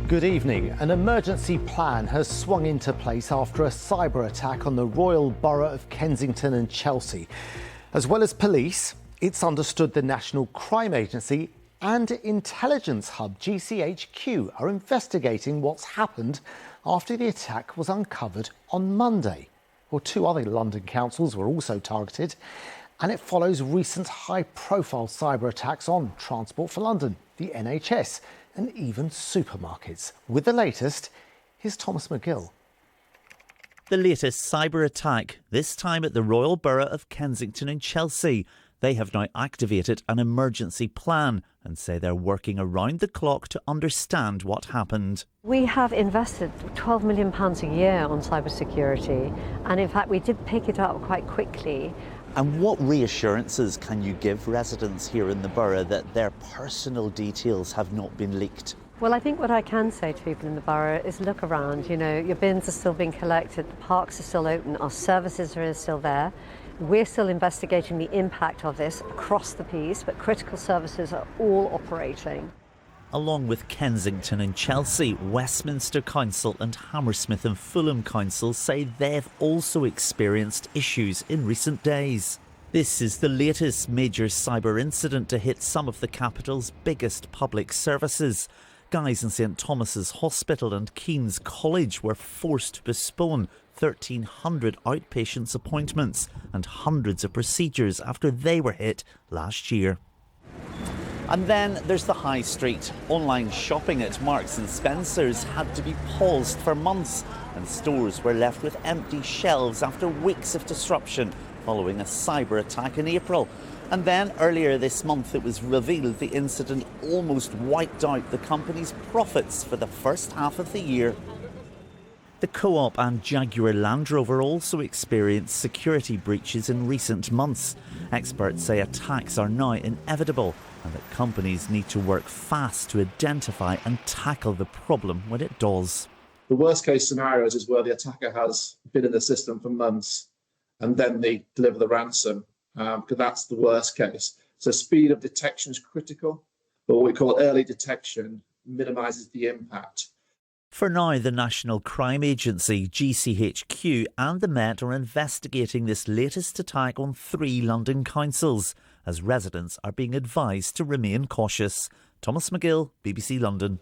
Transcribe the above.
Good evening. An emergency plan has swung into place after a cyber attack on the Royal Borough of Kensington and Chelsea. As well as police, it's understood the National Crime Agency and intelligence hub GCHQ are investigating what's happened after the attack was uncovered on Monday. Well, two other London councils were also targeted, and it follows recent high-profile cyber attacks on Transport for London, the NHS, and even supermarkets. With the latest, here's Thomas Magill. The latest cyber attack, this time at the Royal Borough of Kensington and Chelsea. They have now activated an emergency plan and say they're working around the clock to understand what happened. We have invested £12 million a year on cybersecurity, and in fact we did pick it up quite quickly. And what reassurances can you give residents here in the borough that their personal details have not been leaked? Well, I think what I can say to people in the borough is look around. You know, your bins are still being collected, the parks are still open, our services are still there. We're still investigating the impact of this across the piece, but critical services are all operating. Along with Kensington and Chelsea, Westminster Council and Hammersmith and Fulham Council say they've also experienced issues in recent days. This is the latest major cyber incident to hit some of the capital's biggest public services. Guy's and St Thomas's Hospital and King's College were forced to postpone 1,300 outpatients appointments and hundreds of procedures after they were hit last year. And then there's the high street. Online shopping at Marks and Spencer's had to be paused for months, and stores were left with empty shelves after weeks of disruption following a cyber attack in April. And then earlier this month it was revealed the incident almost wiped out the company's profits for the first half of the year. The Co-op and Jaguar Land Rover also experienced security breaches in recent months. Experts say attacks are now inevitable and that companies need to work fast to identify and tackle the problem when it does. The worst case scenarios is where the attacker has been in the system for months and then they deliver the ransom, because that's the worst case. So speed of detection is critical, but what we call early detection minimises the impact. For now, the National Crime Agency, GCHQ, and the Met are investigating this latest attack on 3 London councils, as residents are being advised to remain cautious. Thomas Magill, BBC London.